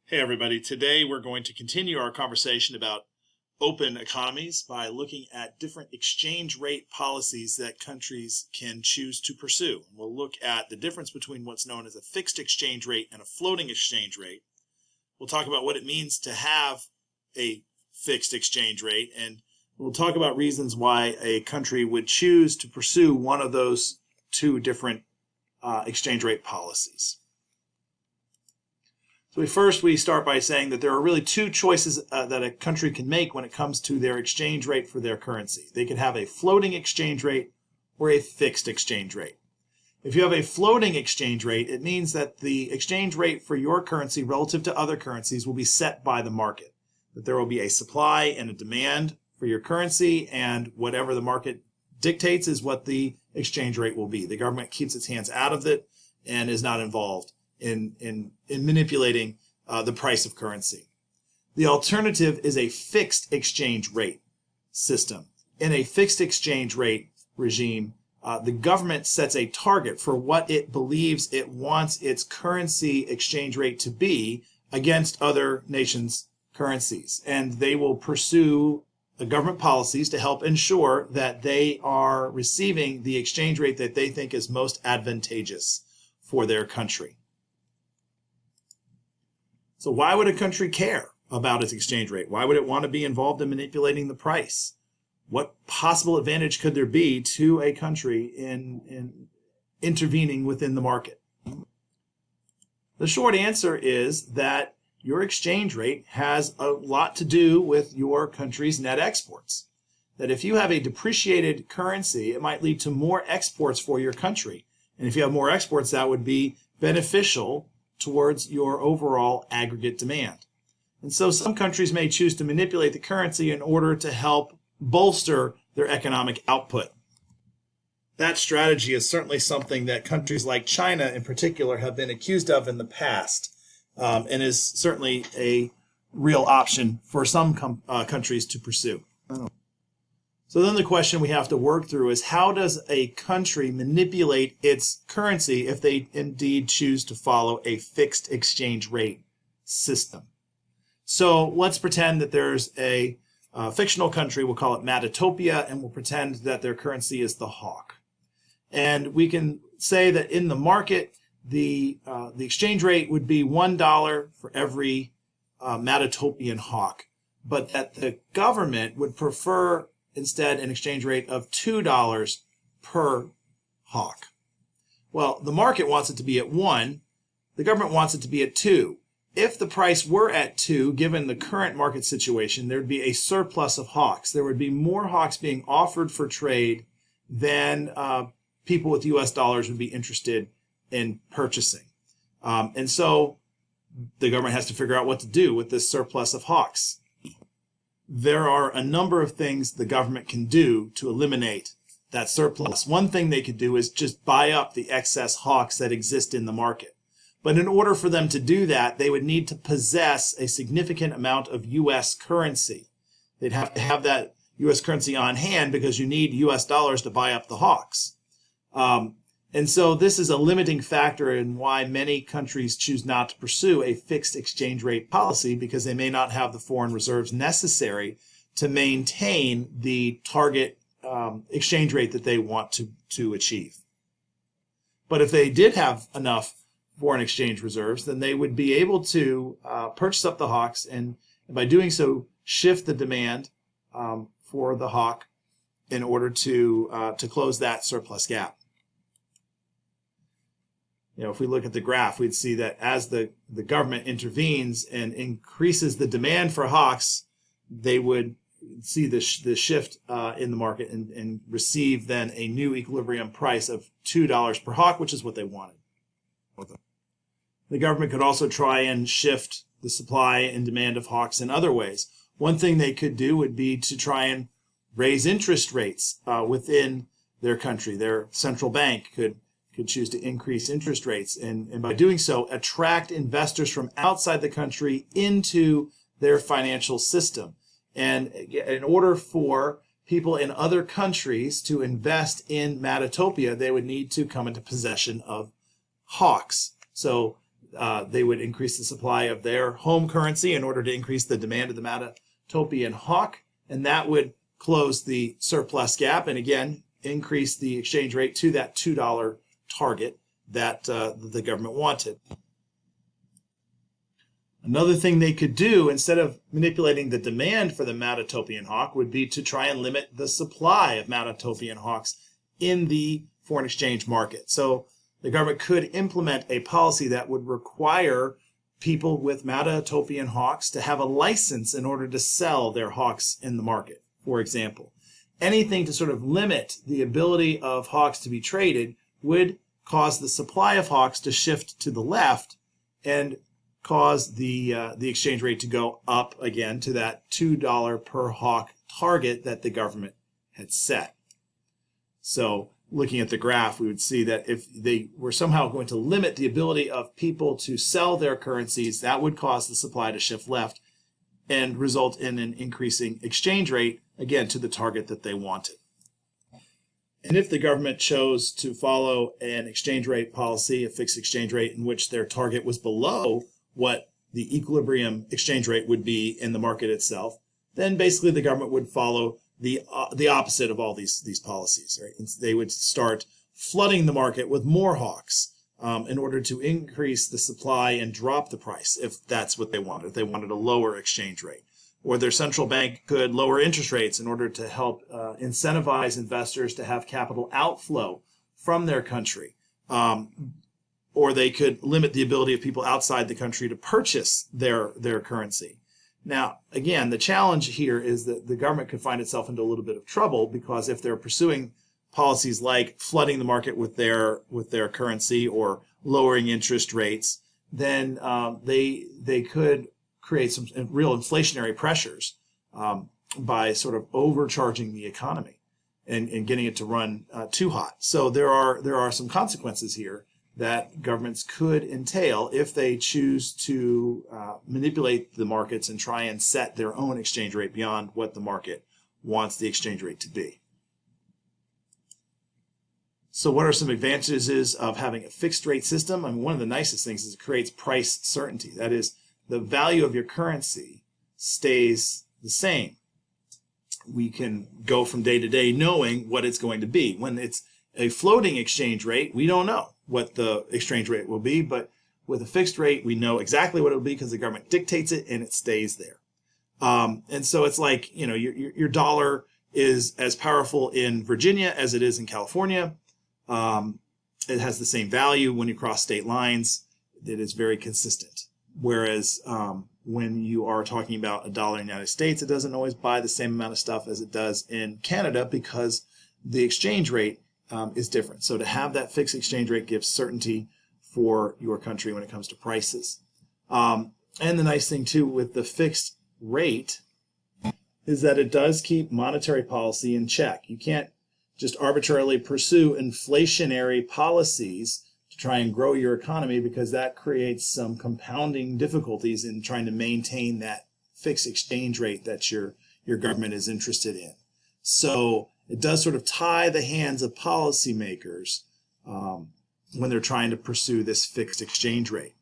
Hey everybody, today we're going to continue our conversation about open economies by looking at different exchange rate policies that countries can choose to pursue. We'll look at the difference between what's known as a fixed exchange rate and a floating exchange rate. We'll talk about what it means to have a fixed exchange rate, and we'll talk about reasons why a country would choose to pursue one of those two different exchange rate policies. So we start by saying that there are really two choices that a country can make when it comes to their exchange rate for their currency. They could have a floating exchange rate or a fixed exchange rate. If you have a floating exchange rate, it means that the exchange rate for your currency relative to other currencies will be set by the market. That there will be a supply and a demand for your currency, and whatever the market dictates is what the exchange rate will be. The government keeps its hands out of it and is not involved in manipulating the price of currency. The alternative is a fixed exchange rate system. In a fixed exchange rate regime, the government sets a target for what it believes it wants its currency exchange rate to be against other nations' currencies. And they will pursue the government policies to help ensure that they are receiving the exchange rate that they think is most advantageous for their country. So why would a country care about its exchange rate? Why would it want to be involved in manipulating the price? What possible advantage could there be to a country in intervening within the market? The short answer is that your exchange rate has a lot to do with your country's net exports. That if you have a depreciated currency, it might lead to more exports for your country. And if you have more exports, that would be beneficial towards your overall aggregate demand. And so some countries may choose to manipulate the currency in order to help bolster their economic output. That strategy is certainly something that countries like China in particular have been accused of in the past, and is certainly a real option for some countries to pursue. So then the question we have to work through is, how does a country manipulate its currency if they indeed choose to follow a fixed exchange rate system? So let's pretend that there's a fictional country, we'll call it Matatopia, and we'll pretend that their currency is the hawk. And we can say that in the market, the exchange rate would be $1 for every Matatopian hawk, but that the government would prefer instead an exchange rate of $2 per hawk. Well, the market wants it to be at 1. The government wants it to be at 2. If the price were at 2, given the current market situation, there would be a surplus of hawks. There would be more hawks being offered for trade than people with US dollars would be interested in purchasing. And so the government has to figure out what to do with this surplus of hawks. There are a number of things the government can do to eliminate that surplus. One thing they could do is just buy up the excess hawks that exist in the market. But in order for them to do that, they would need to possess a significant amount of U.S. currency. They'd have to have that U.S. currency on hand because you need U.S. dollars to buy up the hawks. And so this is a limiting factor in why many countries choose not to pursue a fixed exchange rate policy, because they may not have the foreign reserves necessary to maintain the target exchange rate that they want to achieve. But if they did have enough foreign exchange reserves, then they would be able to purchase up the hawks, and by doing so, shift the demand for the hawk in order to close that surplus gap. If we look at the graph, we'd see that as the government intervenes and increases the demand for hawks, they would see the shift in the market and receive then a new equilibrium price of $2 per hawk, which is what they wanted. The government could also try and shift the supply and demand of hawks in other ways. One thing they could do would be to try and raise interest rates within their country. Their central bank could choose to increase interest rates, and by doing so, attract investors from outside the country into their financial system. And in order for people in other countries to invest in Matatopia, they would need to come into possession of hawks. So they would increase the supply of their home currency in order to increase the demand of the Matatopian hawk, and that would close the surplus gap and again increase the exchange rate to that $2 target that the government wanted. Another thing they could do instead of manipulating the demand for the Matatopian hawk would be to try and limit the supply of Matatopian hawks in the foreign exchange market. So the government could implement a policy that would require people with Matatopian hawks to have a license in order to sell their hawks in the market, for example. Anything to sort of limit the ability of hawks to be traded would cause the supply of hawks to shift to the left and cause the exchange rate to go up again to that $2 per hawk target that the government had set. So looking at the graph, we would see that if they were somehow going to limit the ability of people to sell their currencies, that would cause the supply to shift left and result in an increasing exchange rate, again, to the target that they wanted. And if the government chose to follow an exchange rate policy, a fixed exchange rate in which their target was below what the equilibrium exchange rate would be in the market itself, then basically the government would follow the opposite of all these policies, right? And they would start flooding the market with more hawks in order to increase the supply and drop the price if that's what they wanted. If they wanted a lower exchange rate. Or their central bank could lower interest rates in order to help incentivize investors to have capital outflow from their country. Or they could limit the ability of people outside the country to purchase their currency. Now, again, the challenge here is that the government could find itself into a little bit of trouble because if they're pursuing policies like flooding the market with their currency or lowering interest rates, then they could create some real inflationary pressures by sort of overcharging the economy and getting it to run too hot. So there are some consequences here that governments could entail if they choose to manipulate the markets and try and set their own exchange rate beyond what the market wants the exchange rate to be. So what are some advantages of having a fixed rate system? I mean, one of the nicest things is it creates price certainty. That is, the value of your currency stays the same. We can go from day to day knowing what it's going to be. When it's a floating exchange rate, we don't know what the exchange rate will be, but with a fixed rate, we know exactly what it will be because the government dictates it and it stays there. And so it's like, you know, your dollar is as powerful in Virginia as it is in California. It has the same value when you cross state lines. It is very consistent. Whereas when you are talking about a dollar in the United States, it doesn't always buy the same amount of stuff as it does in Canada because the exchange rate is different. So to have that fixed exchange rate gives certainty for your country when it comes to prices. And the nice thing too with the fixed rate is that it does keep monetary policy in check. You can't just arbitrarily pursue inflationary policies to try and grow your economy because that creates some compounding difficulties in trying to maintain that fixed exchange rate that your government is interested in. So it does sort of tie the hands of policymakers when they're trying to pursue this fixed exchange rate.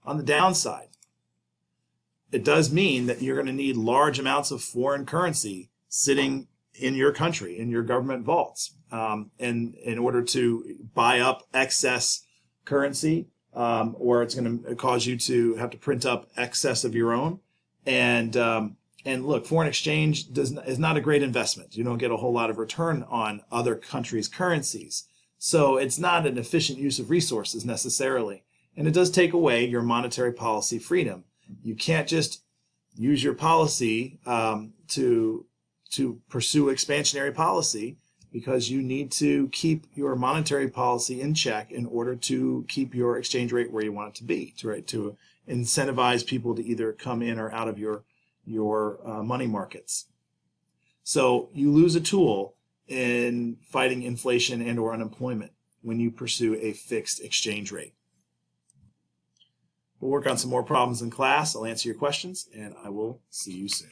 On the downside, it does mean that you're going to need large amounts of foreign currency sitting in your country, in your government vaults, and in order to buy up excess currency, or it's going to cause you to have to print up excess of your own. And look, foreign exchange is not a great investment. You don't get a whole lot of return on other countries' currencies. So it's not an efficient use of resources necessarily. And it does take away your monetary policy freedom. You can't just use your policy to pursue expansionary policy because you need to keep your monetary policy in check in order to keep your exchange rate where you want it to be, to incentivize people to either come in or out of your money markets. So you lose a tool in fighting inflation and or unemployment when you pursue a fixed exchange rate. We'll work on some more problems in class. I'll answer your questions, and I will see you soon.